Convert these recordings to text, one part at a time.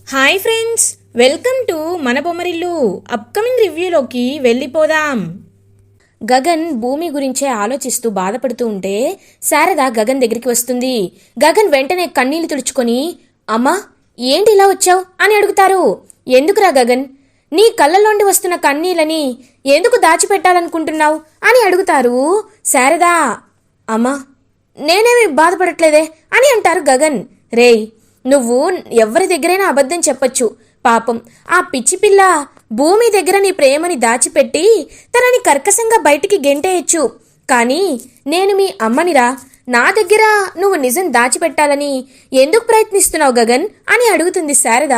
Hi friends, welcome to మన Bommarillu. Upcoming రివ్యూలోకి వెళ్ళిపోదాం. గగన్ భూమి గురించే ఆలోచిస్తూ బాధపడుతూ ఉంటే శారద గగన్ దగ్గరికి వస్తుంది. గగన్ వెంటనే కన్నీళ్లు తుడుచుకొని, అమ్మా ఏంటి ఇలా వచ్చావు అని అడుగుతారు. ఎందుకురా గగన్, నీ కళ్ళల్లోండి వస్తున్న కన్నీళ్ళని ఎందుకు దాచిపెట్టాలనుకుంటున్నావు అని అడుగుతారు శారద. అమ్మా నేనేమి బాధపడట్లేదే అని అంటారు గగన్. రేయ్, నువ్వు ఎవరి దగ్గరైనా అబద్ధం చెప్పొచ్చు. పాపం ఆ పిచ్చి పిల్ల భూమి దగ్గర నీ ప్రేమని దాచిపెట్టి తనని కర్కశంగా బయటికి గెంటేయచ్చు. కానీ నేను మీ అమ్మనిరా, నా దగ్గర నువ్వు నిజం దాచిపెట్టాలని ఎందుకు ప్రయత్నిస్తున్నావు గగన్ అని అడుగుతుంది శారద.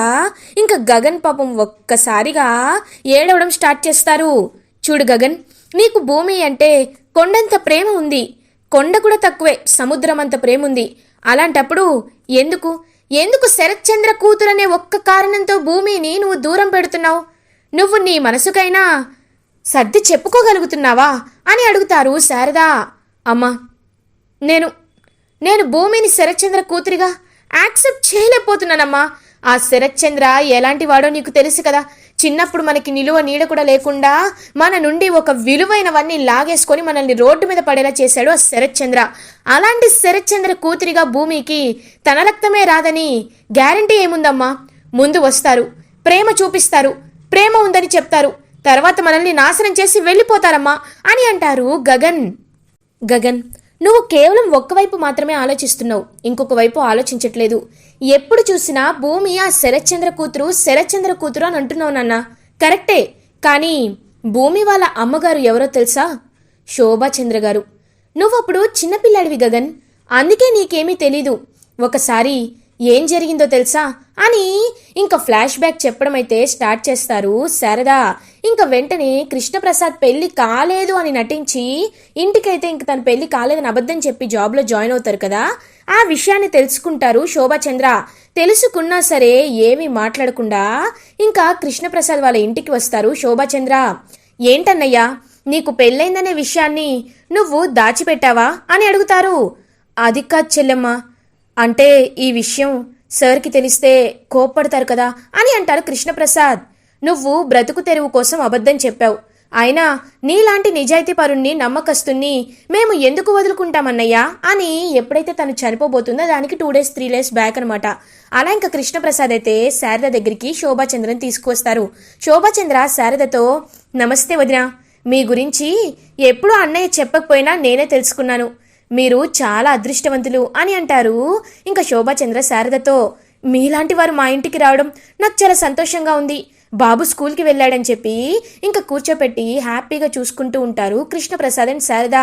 ఇంకా గగన్ పాపం ఒక్కసారిగా ఏడవడం స్టార్ట్ చేస్తారు. చూడు గగన్, నీకు భూమి అంటే కొండంత ప్రేమ ఉంది, కొండ కూడా తక్కువే, సముద్రం అంత ప్రేమ ఉంది. అలాంటప్పుడు ఎందుకు ఎందుకు శరత్చంద్ర కూతురనే ఒక్క కారణంతో భూమిని నువ్వు దూరం పెడుతున్నావు? నువ్వు నీ మనసుకైనా సర్ది చెప్పుకోగలుగుతున్నావా అని అడుగుతారు శారద. అమ్మా నేను భూమిని శరత్చంద్ర కూతురిగా యాక్సెప్ట్ చేయలేకపోతున్నానమ్మా. ఆ శరత్చంద్ర ఎలాంటి వాడో నీకు తెలుసు కదా. చిన్నప్పుడు మనకి నిలువ నీడ కూడా లేకుండా మన నుండి ఒక విలువైనవన్నీ లాగేసుకొని మనల్ని రోడ్డు మీద పడేలా చేశాడు ఆ శరత్చంద్ర. అలాంటి శరత్చంద్ర కూతురిగా భూమికి తన రక్తమే రాదని గ్యారంటీ ఏముందమ్మా? ముందు వస్తారు, ప్రేమ చూపిస్తారు, ప్రేమ ఉందని చెప్తారు, తర్వాత మనల్ని నాశనం చేసి వెళ్ళిపోతారమ్మా అని అంటారు గగన్. గగన్, నువ్వు కేవలం ఒక్కవైపు మాత్రమే ఆలోచిస్తున్నావు, ఇంకొక వైపు ఆలోచించట్లేదు. ఎప్పుడు చూసినా భూమి ఆ శరత్చంద్ర కూతురు అని అంటున్నావు నాన్న. కరెక్టే, కానీ భూమి వాళ్ళ అమ్మగారు ఎవరో తెలుసా? శోభాచంద్ర గారు. నువ్వప్పుడు చిన్నపిల్లాడివి గగన్, అందుకే నీకేమీ తెలీదు. ఒకసారి ఏం జరిగిందో తెలుసా అని ఇంకా ఫ్లాష్ బ్యాక్ చెప్పడం అయితే స్టార్ట్ చేస్తారు శారద. ఇంకా వెంటనే కృష్ణప్రసాద్ పెళ్లి కాలేదు అని నటించి ఇంటికైతే ఇంక తన పెళ్లి కాలేదని అబద్ధం చెప్పి జాబ్లో జాయిన్ అవుతారు కదా. ఆ విషయాన్ని తెలుసుకుంటారు శోభాచంద్ర. తెలుసుకున్నా సరే ఏమీ మాట్లాడకుండా ఇంకా కృష్ణప్రసాద్ వాళ్ళ ఇంటికి వస్తారు శోభాచంద్ర. ఏంటన్నయ్యా, నీకు పెళ్ళైందనే విషయాన్ని నువ్వు దాచిపెట్టావా అని అడుగుతారు. అది కాదు చెల్లెమ్మ, అంటే ఈ విషయం సార్కి తెలిస్తే కోప్పడతారు కదా అని అంటారు కృష్ణప్రసాద్. నువ్వు బ్రతుకు తెరువు కోసం అబద్ధం చెప్పావు, అయినా నీలాంటి నిజాయితీ పరుణ్ణి, నమ్మకస్తుని మేము ఎందుకు వదులుకుంటామన్నయ్యా అని ఎప్పుడైతే తను చనిపోబోతుందో దానికి 2 days 3 days బ్యాక్ అనమాట. అలా ఇంకా కృష్ణప్రసాద్ అయితే శారద దగ్గరికి శోభాచంద్రని తీసుకువస్తారు. శోభాచంద్ర శారదతో, నమస్తే వదినా, మీ గురించి ఎప్పుడూ అన్నయ్య చెప్పకపోయినా నేనే తెలుసుకున్నాను, మీరు చాలా అదృష్టవంతులు అని అంటారు. ఇంకా శోభాచంద్ర శారదతో, మీలాంటి వారు మా ఇంటికి రావడం నాకు చాలా సంతోషంగా ఉంది. బాబు స్కూల్కి వెళ్ళాడని చెప్పి ఇంకా కూర్చోపెట్టి హ్యాపీగా చూసుకుంటూ ఉంటారు కృష్ణప్రసాద్ అండ్ శారద.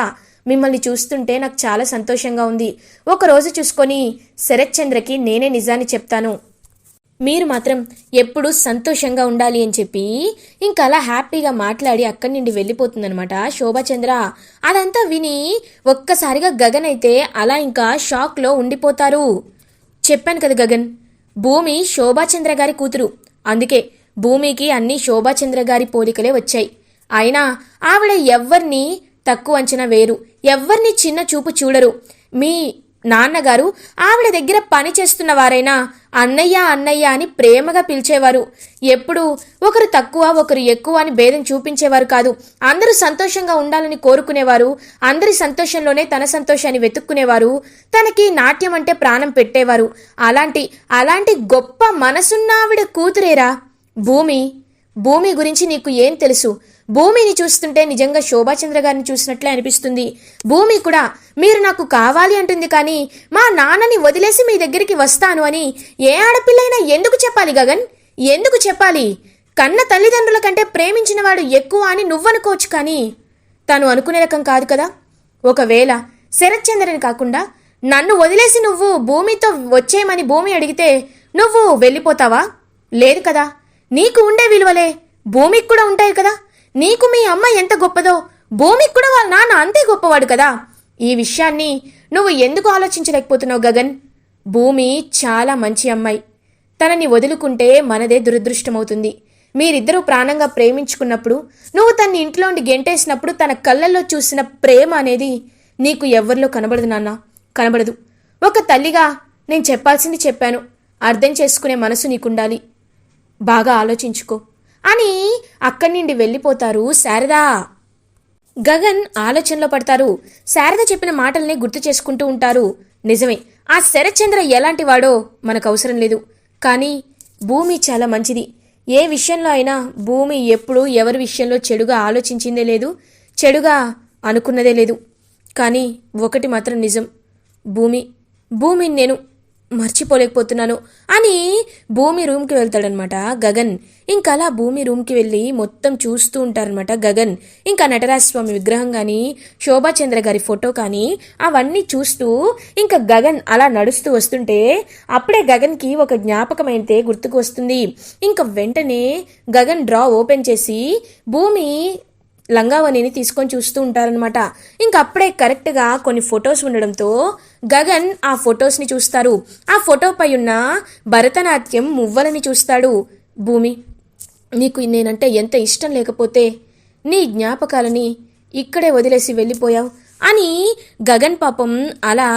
మిమ్మల్ని చూస్తుంటే నాకు చాలా సంతోషంగా ఉంది. ఒకరోజు చూసుకొని శరత్చంద్రకి నేనే నిజాన్ని చెప్తాను, మీరు మాత్రం ఎప్పుడూ సంతోషంగా ఉండాలి అని చెప్పి ఇంకా అలా హ్యాపీగా మాట్లాడి అక్కడి నుండి వెళ్ళిపోతుందనమాట శోభాచంద్ర. అదంతా విని ఒక్కసారిగా గగన్ అయితే అలా ఇంకా షాక్లో ఉండిపోతారు. చెప్పాను కదా గగన్, భూమి శోభాచంద్ర గారి కూతురు, అందుకే భూమికి అన్ని శోభాచంద్ర గారి పోలికలే వచ్చాయి. అయినా ఆవిడ ఎవ్వరిని తక్కువ అంచనా వేరు, ఎవ్వరిని చిన్న చూపు చూడరు. మీ నాన్నగారు ఆవిడ దగ్గర పని చేస్తున్న వారైనా అన్నయ్య అన్నయ్య అని ప్రేమగా పిలిచేవారు. ఎప్పుడు ఒకరు తక్కువ ఒకరు ఎక్కువ అని భేదం చూపించేవారు కాదు. అందరూ సంతోషంగా ఉండాలని కోరుకునేవారు, అందరి సంతోషంలోనే తన సంతోషాన్ని వెతుక్కునేవారు. తనకి నాట్యం అంటే ప్రాణం పెట్టేవారు. అలాంటి గొప్ప మనసున్న ఆవిడ కూతురేరా భూమి. భూమి గురించి నీకు ఏం తెలుసు? భూమిని చూస్తుంటే నిజంగా శోభాచంద్ర గారిని చూసినట్లే అనిపిస్తుంది. భూమి కూడా మీరు నాకు కావాలి అంటుంది, కానీ మా నాన్నని వదిలేసి మీ దగ్గరికి వస్తాను అని ఏ ఆడపిల్లైనా ఎందుకు చెప్పాలి గగన్? ఎందుకు చెప్పాలి? కన్న తల్లిదండ్రుల కంటే ప్రేమించిన వాడు ఎక్కువ అని నువ్వనుకోవచ్చు, కానీ తను అనుకునే రకం కాదు కదా. ఒకవేళ శరత్చంద్రని కాకుండా నన్ను వదిలేసి నువ్వు భూమితో వచ్చేయమని భూమి అడిగితే నువ్వు వెళ్ళిపోతావా? లేదు కదా. నీకు ఉండే విలువలే భూమికి కూడా ఉంటాయి కదా. నీకు మీ అమ్మ ఎంత గొప్పదో భూమికి కూడా వాళ్ళ నాన్న అంతే గొప్పవాడు కదా. ఈ విషయాన్ని నువ్వు ఎందుకు ఆలోచించలేకపోతున్నావు గగన్? భూమి చాలా మంచి అమ్మాయి. తనని వదులుకుంటే మనదే దురదృష్టమవుతుంది. మీరిద్దరూ ప్రాణంగా ప్రేమించుకున్నప్పుడు నువ్వు తన ఇంట్లోండి గెంటేసినప్పుడు తన కళ్ళల్లో చూసిన ప్రేమ అనేది నీకు ఎవరిలో కనబడదు నాన్న, కనబడదు. ఒక తల్లిగా నేను చెప్పాల్సింది చెప్పాను, అర్థం చేసుకునే మనసు నీకుండాలి. బాగా ఆలోచించుకో అని అక్కడి నుండి వెళ్ళిపోతారు శారదా. గగన్ ఆలోచనలో పడతారు. శారద చెప్పిన మాటల్ని గుర్తు చేసుకుంటూ ఉంటారు. నిజమే, ఆ శరత్చంద్ర ఎలాంటి వాడో మనకు అవసరం లేదు, కానీ భూమి చాలా మంచిది. ఏ విషయంలో అయినా భూమి ఎప్పుడూ ఎవరి విషయంలో చెడుగా ఆలోచించిందే లేదు, చెడుగా అనుకున్నదే లేదు. కానీ ఒకటి మాత్రం నిజం, భూమిని నేను మర్చిపోలేకపోతున్నాను అని భూమి రూమ్కి వెళ్తాడనమాట గగన్. ఇంకా అలా భూమి రూమ్కి వెళ్ళి మొత్తం చూస్తూ ఉంటారనమాట గగన్. ఇంకా నటరాజస్వామి విగ్రహం కానీ శోభాచంద్ర గారి ఫోటో కానీ అవన్నీ చూస్తూ ఇంకా గగన్ అలా నడుస్తూ వస్తుంటే అప్పుడే గగన్కి ఒక జ్ఞాపకమైతే గుర్తుకు వస్తుంది. ఇంకా వెంటనే గగన్ డ్రా ఓపెన్ చేసి భూమి లంగావనిని తీసుకొని చూస్తూ ఉంటారనమాట. ఇంకా అప్పుడే కరెక్ట్గా కొన్ని ఫొటోస్ ఉండడంతో గగన్ ఆ ఫొటోస్ని చూస్తారు. ఆ ఫోటోపై ఉన్న భరతనాట్యం మువ్వలని చూస్తాడు. భూమి, నీకు నేనంటే ఎంత ఇష్టం లేకపోతే నీ జ్ఞాపకాలని ఇక్కడే వదిలేసి వెళ్ళిపోయావు అని గగన్ పాపం అలా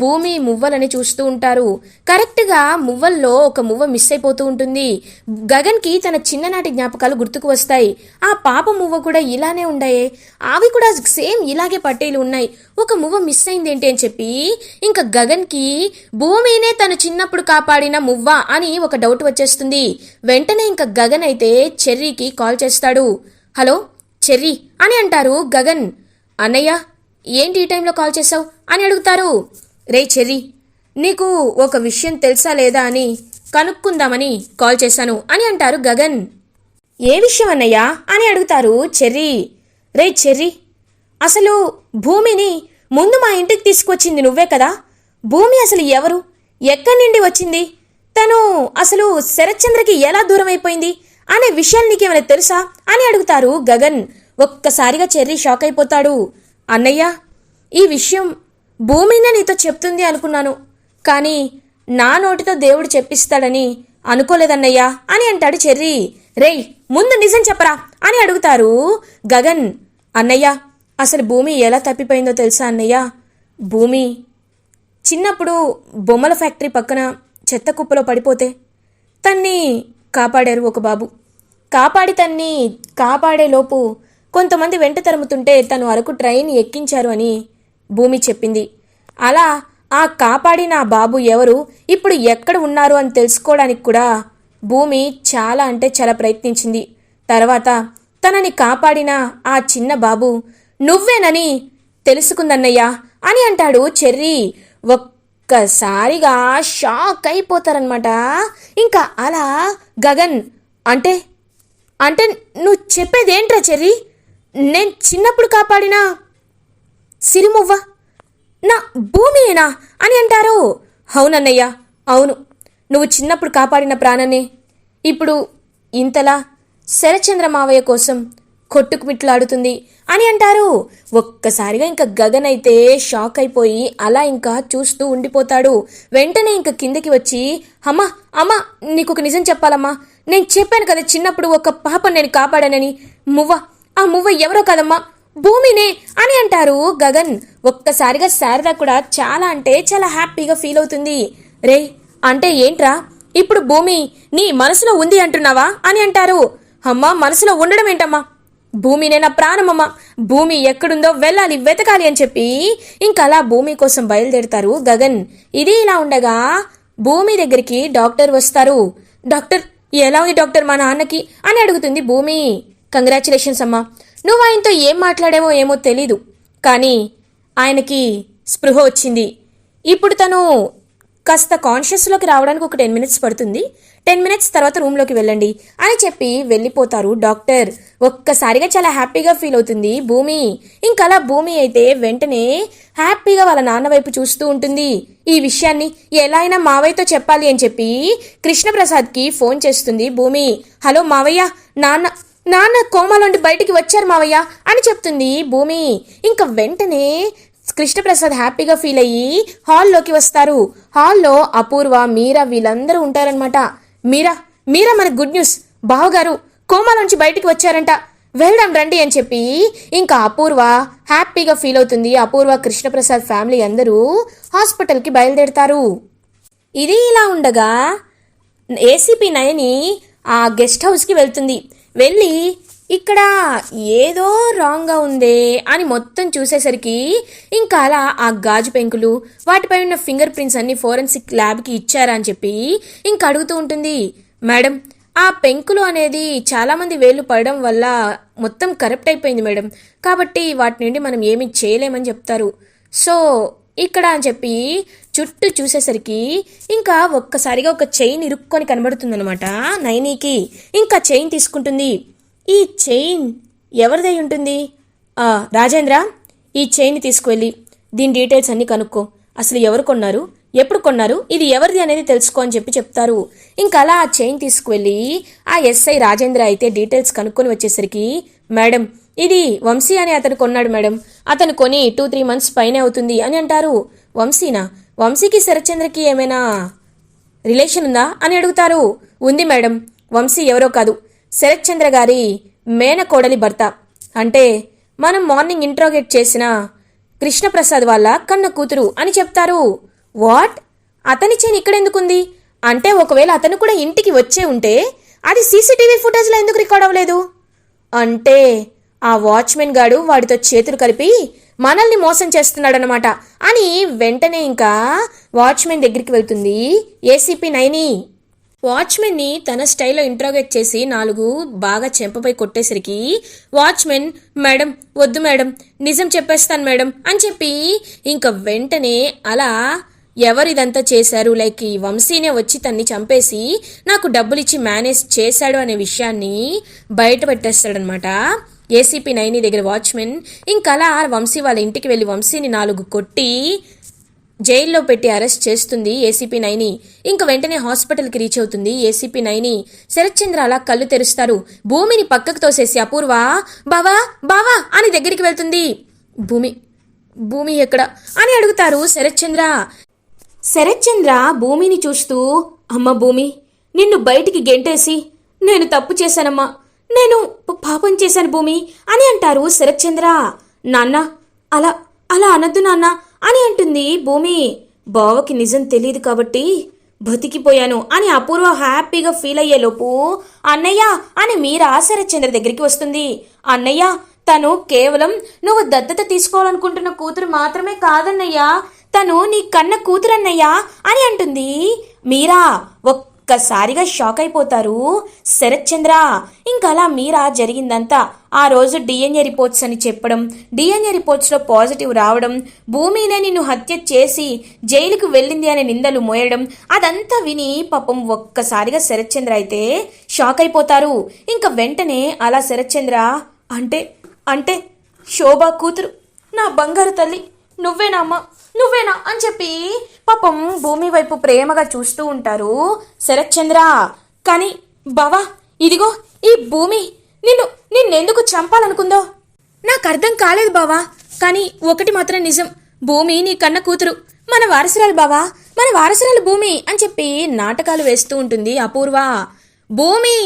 భూమి మువ్వలని చూస్తూ ఉంటారు. కరెక్ట్గా మువ్వల్లో ఒక మువ్వ మిస్ అయిపోతూ ఉంటుంది. గగన్కి తన చిన్ననాటి జ్ఞాపకాలు గుర్తుకు వస్తాయి. ఆ పాప మువ్వ కూడా ఇలానే ఉండాయే, అవి కూడా సేమ్ ఇలాగే పట్టేలు ఉన్నాయి, ఒక మువ్వ మిస్ అయింది ఏంటి అని చెప్పి ఇంకా గగన్కి భూమినే తను చిన్నప్పుడు కాపాడిన మువ్వ అని ఒక డౌట్ వచ్చేస్తుంది. వెంటనే ఇంకా గగన్ అయితే చెర్రీకి కాల్ చేస్తాడు. హలో చెర్రీ అని అంటారు గగన్. అన్నయ్య, ఏంటి ఈ టైంలో కాల్ చేసావు అని అడుగుతారు. రే చెర్రీ, నీకు ఒక విషయం తెలుసా లేదా అని కనుక్కుందామని కాల్ చేశాను అని అంటారు గగన్. ఏ విషయం అన్నయ్యా అని అడుగుతారు చెర్రీ. రే చెర్రీ, అసలు భూమిని ముందు మా ఇంటికి తీసుకొచ్చింది నువ్వే కదా, భూమి అసలు ఎవరు, ఎక్కడి నుండి వచ్చింది, తను అసలు శరత్చంద్రకి ఎలా దూరం అయిపోయింది అనే విషయాలు నీకేమైనా తెలుసా అని అడుగుతారు గగన్. ఒక్కసారిగా చెర్రీ షాక్ అయిపోతాడు. అన్నయ్య, ఈ విషయం భూమినే నీతో చెప్తుంది అనుకున్నాను, కానీ నా నోటితో దేవుడు చెప్పిస్తాడని అనుకోలేదన్నయ్యా అని అంటాడు చెర్రీ. రేయ్, ముందు నిజం చెప్పరా అని అడుగుతారు గగన్. అన్నయ్య, అసలు భూమి ఎలా తప్పిపోయిందో తెలుసా అన్నయ్య, భూమి చిన్నప్పుడు బొమ్మల ఫ్యాక్టరీ పక్కన చెత్త కుప్పలో పడిపోతే తన్ని కాపాడారు ఒక బాబు. తన్ని కాపాడేలోపు కొంతమంది వెంట తరుముతుంటే తను అరకు ట్రైన్ ఎక్కించారు అని భూమి చెప్పింది. అలా ఆ కాపాడిన ఆ బాబు ఎవరు, ఇప్పుడు ఎక్కడ ఉన్నారు అని తెలుసుకోవడానికి కూడా భూమి చాలా అంటే చాలా ప్రయత్నించింది. తర్వాత తనని కాపాడిన ఆ చిన్న బాబు నువ్వేనని తెలుసుకుందన్నయ్యా అని అంటాడు చెర్రీ. ఒక్కసారిగా షాక్ అయిపోతారనమాట. ఇంకా అలా గగన్ అంటే నువ్వు చెప్పేదేంట్రా చెర్రీ, నేను చిన్నప్పుడు కాపాడిన సిరిమువ్వ నా భూమియేనా అని అంటారు. అవునన్నయ్య, అవును, నువ్వు చిన్నప్పుడు కాపాడిన ప్రాణనే ఇప్పుడు ఇంతలా శరచంద్ర మావయ్య కోసం కొట్టుకుమిట్లాడుతుంది అని అంటారు. ఒక్కసారిగా ఇంకా గగన్ అయితే షాక్ అయిపోయి అలా ఇంకా చూస్తూ ఉండిపోతాడు. వెంటనే ఇంకా కిందకి వచ్చి, అమ్మా నీకు ఒక నిజం చెప్పాలమ్మా, నేను చెప్పాను కదా చిన్నప్పుడు ఒక పాపను నేను కాపాడానని, ఆ మువ్వ ఎవరో కదమ్మా, భూమినే అని అంటారు గగన్. ఒక్కసారిగా శారద కూడా చాలా అంటే చాలా హ్యాపీగా ఫీల్ అవుతుంది. రే, అంటే ఏంట్రా, ఇప్పుడు భూమి నీ మనసులో ఉంది అంటున్నావా అని అంటారు. అమ్మా, మనసులో ఉండడం ఏంటమ్మా, భూమినే నా ప్రాణమమ్మా, భూమి ఎక్కడుందో వెళ్ళాలి, వెతకాలి అని చెప్పి ఇంకా అలా భూమి కోసం బయలుదేరుతారు గగన్. ఇది ఇలా ఉండగా భూమి దగ్గరికి డాక్టర్ వస్తారు. డాక్టర్, ఎలా ఉంది డాక్టర్ మా నాన్నకి అని అడుగుతుంది భూమి. కంగ్రాచులేషన్స్ అమ్మా, నువ్వు ఆయనతో ఏం మాట్లాడావో ఏమో తెలీదు, కానీ ఆయనకి స్పృహ వచ్చింది. ఇప్పుడు తను కాస్త కాన్షియస్లోకి రావడానికి ఒక 10 minutes పడుతుంది, 10 minutes తర్వాత రూమ్లోకి వెళ్ళండి అని చెప్పి వెళ్ళిపోతారు డాక్టర్. ఒక్కసారిగా చాలా హ్యాపీగా ఫీల్ అవుతుంది భూమి. ఇంకలా భూమి అయితే వెంటనే హ్యాపీగా వాళ్ళ నాన్న వైపు చూస్తూ ఉంటుంది. ఈ విషయాన్ని ఎలా అయినా మావయ్యతో చెప్పాలి అని చెప్పి కృష్ణప్రసాద్కి ఫోన్ చేస్తుంది భూమి. హలో మావయ్య, నాన్న కోమాలోండి బయటికి వచ్చారు మావయ్య అని చెప్తుంది భూమి. ఇంకా వెంటనే కృష్ణప్రసాద్ హ్యాపీగా ఫీల్ అయ్యి హాల్లోకి వస్తారు. హాల్లో అపూర్వ, మీరా వీళ్ళందరూ ఉంటారనమాట. మీరా మన గుడ్ న్యూస్, బావగారు కోమాలోంచి బయటికి వచ్చారంట, వెళ్దాం రండి అని చెప్పి ఇంకా అపూర్వ హ్యాపీగా ఫీల్ అవుతుంది. అపూర్వ, కృష్ణప్రసాద్ ఫ్యామిలీ అందరూ హాస్పిటల్కి బయలుదేరుతారు. ఇది ఇలా ఉండగా ఏసీపీ నయని ఆ గెస్ట్ హౌస్కి వెళ్తుంది. వెళ్ళి ఇక్కడ ఏదో రాంగ్గా ఉందే అని మొత్తం చూసేసరికి ఇంకా అలా ఆ గాజు పెంకులు వాటిపై ఉన్న ఫింగర్ ప్రింట్స్ అన్ని ఫోరెన్సిక్ ల్యాబ్కి ఇచ్చారా అని చెప్పి ఇంకా అడుగుతూ ఉంటుంది. మేడం, ఆ పెంకులు అనేది చాలామంది వేళ్ళు పడడం వల్ల మొత్తం కరప్ట్ అయిపోయింది మేడం, కాబట్టి వాటి నుండి మనం ఏమీ చేయలేమని చెప్తారు. సో ఇక్కడ అని చెప్పి చుట్టూ చూసేసరికి ఇంకా ఒక్కసారిగా ఒక చైన్ ఇరుక్కొని కనబడుతుందనమాట నైనీకి. ఇంకా చైన్ తీసుకుంటుంది. ఈ చైన్ ఎవరిదై ఉంటుంది? రాజేంద్ర, ఈ చైన్ని తీసుకువెళ్ళి దీని డీటెయిల్స్ అన్నీ కనుక్కో. అసలు ఎవరు కొన్నారు, ఎప్పుడు కొన్నారు, ఇది ఎవరిది అనేది తెలుసుకో అని చెప్పి చెప్తారు. ఇంకా అలా ఆ చైన్ తీసుకువెళ్ళి ఆ ఎస్ఐ రాజేంద్ర అయితే డీటెయిల్స్ కనుక్కొని వచ్చేసరికి, మేడం ఇది వంశీ అని అతను కొన్నాడు మేడం, అతను కొని 2-3 months పైనే అవుతుంది అని అంటారు. వంశీనా? వంశీకి శరత్చంద్రకి ఏమైనా రిలేషన్ ఉందా అని అడుగుతారు. ఉంది మేడం, వంశీ ఎవరో కాదు, శరత్చంద్ర గారి మేనకోడలి భర్త. అంటే మనం మార్నింగ్ ఇంట్రోగేట్ చేసిన కృష్ణప్రసాద్ వాళ్ళ కన్న కూతురు అని చెప్తారు. వాట్? అతని చైన్ ఇక్కడెందుకుంది? అంటే ఒకవేళ అతను కూడా ఇంటికి వచ్చే ఉంటే అది సీసీటీవీ ఫుటేజ్లో ఎందుకు రికార్డ్ అవ్వలేదు? అంటే ఆ వాచ్మెన్ గాడు వాడితో చేతులు కలిపి మనల్ని మోసం చేస్తున్నాడనమాట అని వెంటనే ఇంకా వాచ్మెన్ దగ్గరికి వెళ్తుంది ఏసీపీ నైని. వాచ్మెన్ని తన స్టైల్లో ఇంట్రోగేట్ చేసి 4 బాగా చెంపపై కొట్టేసరికి వాచ్మెన్, మేడం వద్దు మేడం, నిజం చెప్పేస్తాను మేడం అని చెప్పి ఇంకా వెంటనే అలా ఎవరిదంతా చేశారు, లైక్ ఈ వంశీనే వచ్చి తన్ని చంపేసి నాకు డబ్బులిచ్చి మేనేజ్ చేశాడు అనే విషయాన్ని బయట పెట్టేస్తాడనమాట ఏసీపీ నైని దగ్గర వాచ్మెన్. ఇంకా అలా వంశీ వాళ్ళ ఇంటికి వెళ్ళి వంశీని 4 కొట్టి జైల్లో పెట్టి అరెస్ట్ చేస్తుంది ఏసీపీ నైని. ఇంకా వెంటనే హాస్పిటల్కి రీచ్ అవుతుంది ఏసీపీ నైని. శరత్చంద్ర అలా కళ్ళు తెరుస్తారు. భూమిని పక్కకు తోసేసి అపూర్వ బావా బావా అని దగ్గరికి వెళ్తుంది. భూమి ఎక్కడ అని అడుగుతారు శరత్చంద్ర. శరత్చంద్ర భూమిని చూస్తూ, అమ్మ భూమి, నిన్ను బయటికి గెంటేసి నేను తప్పు చేశానమ్మా, నేను పాపం చేశాను భూమి అని అంటారు శరత్చంద్ర. నాన్న అలా అలా అనద్దు నాన్న అని అంటుంది భూమి. బావకి నిజం తెలియదు కాబట్టి బతికిపోయాను అని అపూర్వ హ్యాపీగా ఫీల్ అయ్యేలోపు అన్నయ్య అని మీరా శరత్చంద్ర దగ్గరికి వస్తుంది. అన్నయ్య, తను కేవలం నువ్వు దత్తత తీసుకోవాలనుకుంటున్న కూతురు మాత్రమే కాదన్నయ్యా, తను నీ కన్న కూతురన్నయ్యా అని అంటుంది మీరా. ఒక్కసారిగా షాక్ అయిపోతారు శరత్చంద్ర. ఇంకలా మీరా జరిగిందంతా ఆ రోజు డిఎన్ఏ రిపోర్ట్స్ అని చెప్పడం, డిఎన్ఏ రిపోర్ట్స్లో పాజిటివ్ రావడం, భూమినే నిన్ను హత్య చేసి జైలుకు వెళ్ళింది అనే నిందలు మోయడం, అదంతా విని పాపం ఒక్కసారిగా శరత్చంద్ర అయితే షాక్ అయిపోతారు. ఇంకా వెంటనే అలా శరత్చంద్ర అంటే శోభా కూతురు, నా బంగారు తల్లి, నువ్వేనా అమ్మా, నువ్వేనా అని చెప్పి పాపం భూమి వైపు ప్రేమగా చూస్తూ ఉంటారు శరత్చంద్ర. కానీ బావా, ఇదిగో ఈ భూమి నిన్నెందుకు చంపాలనుకుందో నాకు అర్థం కాలేదు బావా. కానీ ఒకటి మాత్రం నిజం, భూమి నీ కన్న కూతురు, మన వారసురాలు బావా, మన వారసురాలు భూమి అని చెప్పి నాటకాలు వేస్తూ ఉంటుంది అపూర్వ. భూమి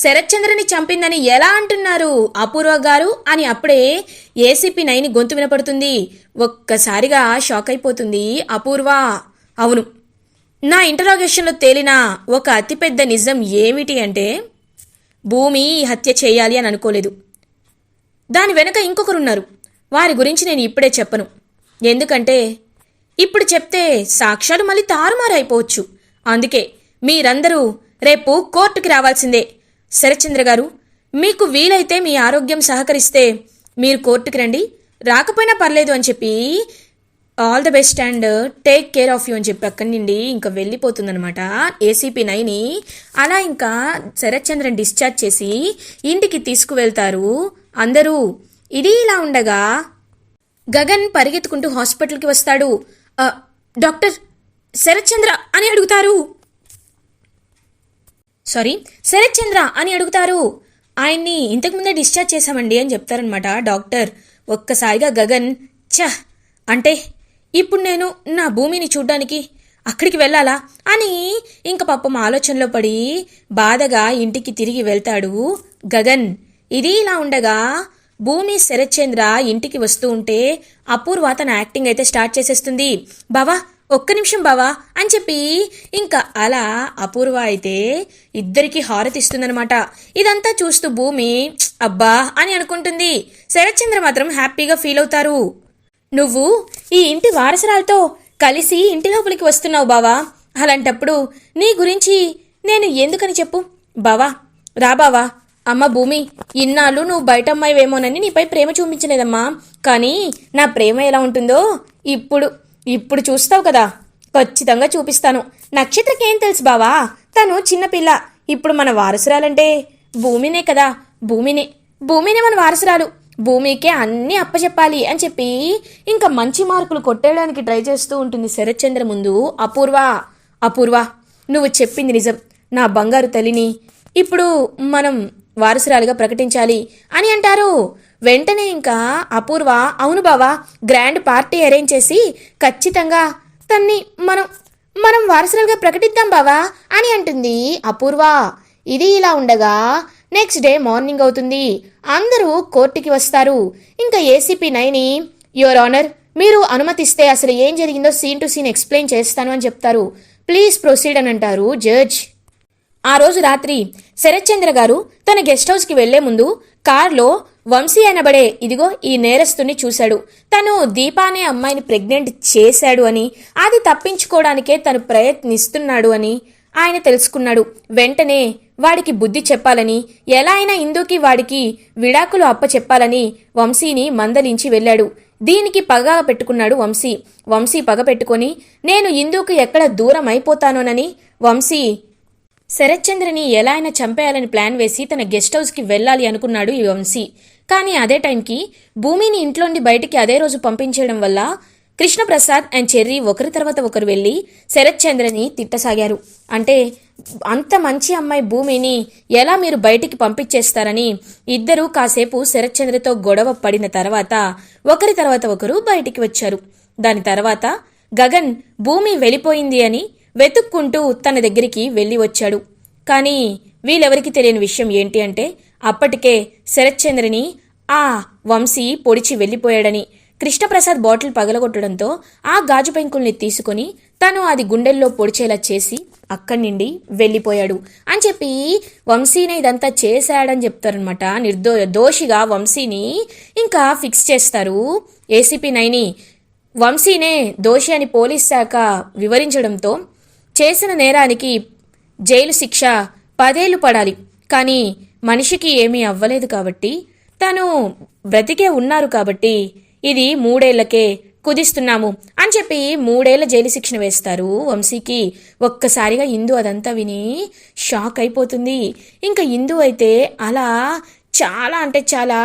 శరత్చంద్రని చంపిందని ఎలా అంటున్నారు అపూర్వ గారు అని అప్పుడే ఏసీపీ నైని గొంతు వినపడుతుంది. ఒక్కసారిగా షాక్ అయిపోతుంది అపూర్వ. అవును, నా ఇంటరాగేషన్లో తేలిన ఒక అతిపెద్ద నిజం ఏమిటి అంటే భూమి హత్య చేయాలి అని అనుకోలేదు. దాని వెనక ఇంకొకరున్నారు, వారి గురించి నేను ఇప్పుడే చెప్పను. ఎందుకంటే ఇప్పుడు చెప్తే సాక్ష్యాలు మళ్ళీ తారుమారు అయిపోవచ్చు. అందుకే మీరందరూ రేపు కోర్టుకి రావాల్సిందే. శరత్చంద్ర గారు, మీకు వీలైతే మీ ఆరోగ్యం సహకరిస్తే మీరు కోర్టుకి రండి, రాకపోయినా పర్లేదు అని చెప్పి all the best and take care of you అని చెప్పి అక్కడి నుండి ఇంకా వెళ్ళిపోతుందనమాట ఏసీపీ నైని. అలా ఇంకా శరత్చంద్రని డిశ్చార్జ్ చేసి ఇంటికి తీసుకువెళ్తారు అందరూ. ఇది ఇలా ఉండగా గగన్ పరిగెత్తుకుంటూ హాస్పిటల్కి వస్తాడు. డాక్టర్, శరత్చంద్ర అని అడుగుతారు. శరత్చంద్ర అని అడుగుతారు. ఆయన్ని ఇంతకుముందే డిశ్చార్జ్ చేశామండి అని చెప్తారనమాట డాక్టర్. ఒక్కసారిగా గగన్, అంటే ఇప్పుడు నేను నా భూమిని చూడ్డానికి అక్కడికి వెళ్ళాలా అని ఇంక పాపం ఆలోచనలో పడి బాధగా ఇంటికి తిరిగి వెళ్తాడు గగన్. ఇది ఇలా ఉండగా భూమి శరత్చంద్ర ఇంటికి వస్తూ ఉంటే అపూర్వ తన యాక్టింగ్ అయితే స్టార్ట్ చేసేస్తుంది. బావా ఒక్క నిమిషం బావా అని చెప్పి ఇంకా అలా అపూర్వ అయితే ఇద్దరికి హారతిస్తుందనమాట. ఇదంతా చూస్తూ భూమి అబ్బా అని అనుకుంటుంది. శరత్చంద్ర మాత్రం హ్యాపీగా ఫీల్ అవుతారు. నువ్వు ఈ ఇంటి వారసురాలతో కలిసి ఇంటి లోపలికి వస్తున్నావు బావా, అలాంటప్పుడు నీ గురించి నేను ఎందుకని చెప్పు బావా. రా బావా. అమ్మ భూమి, ఇన్నాళ్ళు నువ్వు బయట అమ్మాయివేమోనని నీపై ప్రేమ చూపించలేదమ్మా, కానీ నా ప్రేమ ఎలా ఉంటుందో ఇప్పుడు చూస్తావు కదా, ఖచ్చితంగా చూపిస్తాను. నక్షత్రకేం తెలుసు బావా, తను చిన్నపిల్ల. ఇప్పుడు మన వారసురాలంటే భూమినే కదా, భూమినే మన వారసురాలు, భూమికే అన్నీ అప్పచెప్పాలి అని చెప్పి ఇంకా మంచి మార్కులు కొట్టేయడానికి ట్రై చేస్తూ ఉంటుంది శరత్చంద్ర ముందు. అపూర్వ నువ్వు చెప్పింది నిజం, నా బంగారు తల్లిని ఇప్పుడు మనం వారసురాలుగా ప్రకటించాలి అని అంటారు. వెంటనే ఇంకా అపూర్వ అవును బావా, గ్రాండ్ పార్టీ అరేంజ్ చేసి ఖచ్చితంగా తన్ని మనం వారసురాలుగా ప్రకటిద్దాం బావా అని అంటుంది అపూర్వ. ఇది ఇలా ఉండగా నెక్స్ట్ డే మార్నింగ్ అవుతుంది. అందరూ కోర్టుకి వస్తారు. ఇంకా ఏసీపీ నైని యువర్ ఆనర్, మీరు అనుమతిస్తే అసలు ఏం జరిగిందో సీన్ టు సీన్ ఎక్స్ప్లెయిన్ చేస్తాను అని చెప్తారు. ప్లీజ్ ప్రొసీడ్ అని అంటారు జడ్జ్. ఆ రోజు రాత్రి శరత్చంద్ర గారు తన గెస్ట్ హౌస్కి వెళ్లే ముందు కార్లో వంశీ అనబడే ఇదిగో ఈ నేరస్తుని చూశాడు. తను దీపా అనే అమ్మాయిని ప్రెగ్నెంట్ చేశాడు అని, అది తప్పించుకోవడానికే తను ప్రయత్నిస్తున్నాడు అని ఆయన తెలుసుకున్నాడు. వెంటనే వాడికి బుద్ధి చెప్పాలని, ఎలా అయినా ఇందుకి వాడికి విడాకులు అప్పచెప్పాలని వంశీని మందలించి వెళ్ళాడు. దీనికి పగ పెట్టుకున్నాడు వంశీ పగ పెట్టుకొని నేను ఇందుకు ఎక్కడ దూరం అయిపోతానోనని వంశీ శరత్చంద్రని ఎలా అయినా చంపేయాలని ప్లాన్ వేసి తన గెస్ట్ హౌస్కి వెళ్ళాలి అనుకున్నాడు ఈ వంశీ. కానీ అదే టైంకి భూమిని ఇంట్లోండి బయటికి అదే రోజు పంపించేయడం వల్ల కృష్ణప్రసాద్ అండ్ చెర్రీ ఒకరి తర్వాత ఒకరు వెళ్ళి శరత్చంద్రని తిట్టసాగారు. అంటే అంత మంచి అమ్మాయి భూమిని ఎలా మీరు బయటికి పంపించేస్తారని ఇద్దరూ కాసేపు శరత్చంద్రతో గొడవ పడిన తర్వాత ఒకరి తర్వాత ఒకరు బయటికి వచ్చారు. దాని తర్వాత గగన్ భూమి వెళ్ళిపోయింది అని వెతుక్కుంటూ తన దగ్గరికి వెళ్ళి వచ్చాడు. కానీ వీళ్ళెవరికి తెలియని విషయం ఏంటి అంటే అప్పటికే శరత్చంద్రని ఆ వంశీ పొడిచి వెళ్ళిపోయాడని. కృష్ణప్రసాద్ బాటిల్ పగలగొట్టడంతో ఆ గాజు పెంకుల్ని తీసుకుని తను అది గుండెల్లో పొడిచేలా చేసి అక్కడి నుండి వెళ్ళిపోయాడు అని చెప్పి వంశీనే ఇదంతా చేశాడని చెప్తారనమాట. దోషిగా వంశీని ఇంకా ఫిక్స్ చేస్తారు ఏసీపీ నైని. వంశీనే దోషి అని పోలీస్ శాఖ వివరించడంతో చేసిన నేరానికి జైలు శిక్ష 10 ఏళ్లు పడాలి. కానీ మనిషికి ఏమీ అవ్వలేదు కాబట్టి, తను బ్రతికే ఉన్నారు కాబట్టి ఇది 3 ఏళ్లకే కుదిస్తున్నాము అని చెప్పి 3 ఏళ్ల జైలు శిక్షణ వేస్తారు వంశీకి. ఒక్కసారిగా ఇందు అదంతా విని షాక్ అయిపోతుంది. ఇంకా ఇందు అయితే అలా చాలా అంటే చాలా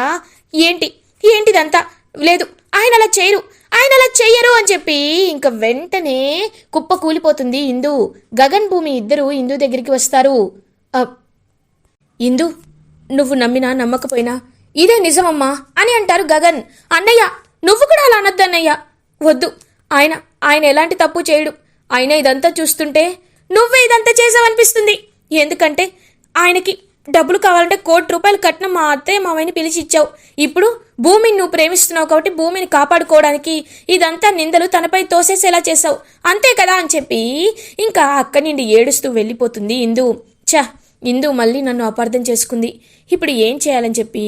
ఏంటిదంతా లేదు, ఆయన అలా చెయ్యరు అని చెప్పి ఇంకా వెంటనే కుప్ప కూలిపోతుంది ఇందు. గగన్ భూమి ఇద్దరు ఇందు దగ్గరికి వస్తారు. ఇందు, నువ్వు నమ్మినా నమ్మకపోయినా ఇదే నిజమమ్మా అని అంటారు గగన్. అన్నయ్య నువ్వు కూడా అలా అనొద్దన్నయ్య, వద్దు, ఆయన ఎలాంటి తప్పు చేయడు. ఆయన ఇదంతా చూస్తుంటే నువ్వే ఇదంతా చేసావనిపిస్తుంది. ఎందుకంటే ఆయనకి డబ్బులు కావాలంటే ₹1 కోటి కట్నం మా అత్తయ్య మావయ్యని పిలిచి ఇచ్చావు. ఇప్పుడు భూమిని నువ్వు ప్రేమిస్తున్నావు కాబట్టి భూమిని కాపాడుకోవడానికి ఇదంతా నిందలు తనపై తోసేసేలా చేసావు, అంతే కదా అని చెప్పి ఇంకా అక్కడి నుండి ఏడుస్తూ వెళ్ళిపోతుంది ఇందు. ఇందు మళ్ళీ నన్ను అపార్థం చేసుకుంది, ఇప్పుడు ఏం చేయాలని చెప్పి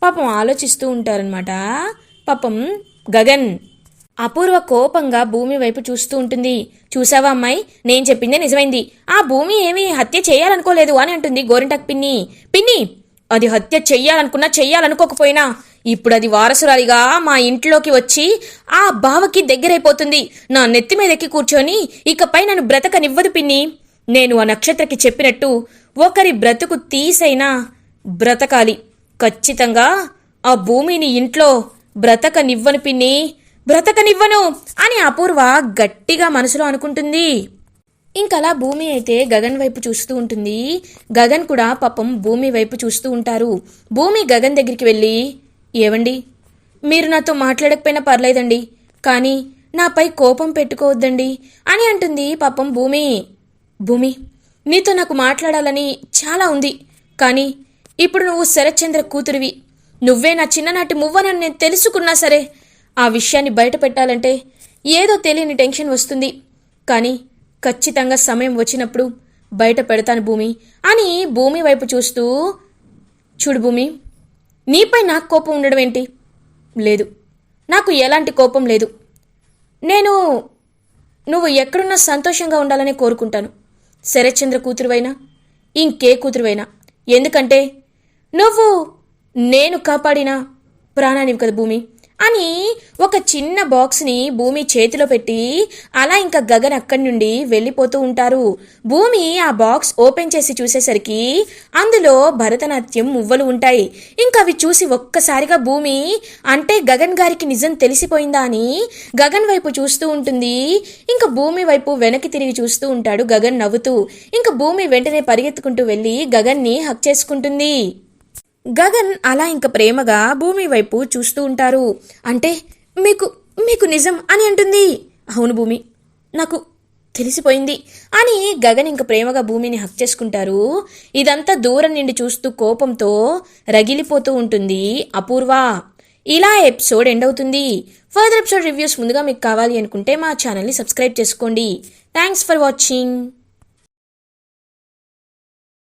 పాపం ఆలోచిస్తూ ఉంటారనమాట పాపం గగన్. అపూర్వ కోపంగా భూమి వైపు చూస్తూ ఉంటుంది. చూసావా అమ్మాయి, నేను చెప్పిందే నిజమైంది. ఆ భూమి ఏమీ హత్య చేయాలనుకోలేదు అని అంటుంది గోరింటాకు పిన్ని. అది హత్య చెయ్యాలనుకోకపోయినా ఇప్పుడు అది వారసురాలిగా మా ఇంట్లోకి వచ్చి ఆ బావకి దగ్గరైపోతుంది. నా నెత్తి మీద ఎక్కి కూర్చొని ఇకపై నన్ను బ్రతకనివ్వదు పిన్ని. నేను ఆ నక్షత్రకి చెప్పినట్టు ఒకరి బ్రతుకు తీసైనా బ్రతకాలి. ఖచ్చితంగా ఆ భూమిని ఇంట్లో బ్రతకనివ్వను పిన్ని, బ్రతకనివ్వను అని అపూర్వ గట్టిగా మనసులో అనుకుంటుంది. ఇంకలా భూమి అయితే గగన్ వైపు చూస్తూ ఉంటుంది. గగన్ కూడా పాపం భూమి వైపు చూస్తూ ఉంటారు. భూమి గగన్ దగ్గరికి వెళ్ళి, ఏవండి, మీరు నాతో మాట్లాడకపోయినా పర్లేదండి, కానీ నాపై కోపం పెట్టుకోవద్దండి అని అంటుంది పాపం భూమి, నీతో నాకు మాట్లాడాలని చాలా ఉంది, కానీ ఇప్పుడు నువ్వు శరత్చంద్ర కూతురివి, నువ్వే నా చిన్ననాటి మువ్వనని నేను తెలుసుకున్నా సరే ఆ విషయాన్ని బయట పెట్టాలంటే ఏదో తెలియని టెన్షన్ వస్తుంది. కానీ ఖచ్చితంగా సమయం వచ్చినప్పుడు బయట పెడతాను భూమి అని భూమి వైపు చూస్తూ, చూడు భూమి, నీపై నాకు కోపం ఉండడం ఏంటి? లేదు, నాకు ఎలాంటి కోపం లేదు. నువ్వు ఎక్కడున్నా సంతోషంగా ఉండాలని కోరుకుంటాను, శరత్చంద్ర కూతురువైనా ఇంకే కూతురువైనా. ఎందుకంటే నువ్వు నేను కాపాడిన ప్రాణానివి కదా భూమి అని ఒక చిన్న బాక్స్ని భూమి చేతిలో పెట్టి అలా ఇంకా గగన్ అక్కడి నుండి వెళ్ళిపోతూ ఉంటారు. భూమి ఆ బాక్స్ ఓపెన్ చేసి చూసేసరికి అందులో భరతనాట్యం మువ్వలు ఉంటాయి. ఇంకా అవి చూసి ఒక్కసారిగా భూమి, అంటే గగన్ గారికి నిజం తెలిసిపోయిందా అని గగన్ వైపు చూస్తూ ఉంటుంది. ఇంకా భూమి వైపు వెనక్కి తిరిగి చూస్తూ ఉంటాడు గగన్ నవ్వుతూ. ఇంకా భూమి వెంటనే పరిగెత్తుకుంటూ వెళ్ళి గగన్ని హక్ చేసుకుంటుంది. గగన్ అలా ఇంక ప్రేమగా భూమి వైపు చూస్తూ ఉంటారు. అంటే మీకు నిజం అని అంటుంది. అవును భూమి, నాకు తెలిసిపోయింది అని గగన్ ఇంక ప్రేమగా భూమిని హక్ చేసుకుంటారు. ఇదంతా దూరం నుండి చూస్తూ కోపంతో రగిలిపోతూ ఉంటుంది అపూర్వ. ఇలా ఎపిసోడ్ ఎండ్ అవుతుంది. ఫర్దర్ ఎపిసోడ్ రివ్యూస్ ముందుగా మీకు కావాలి అనుకుంటే మా ఛానల్ని సబ్స్క్రైబ్ చేసుకోండి. Thanks for watching.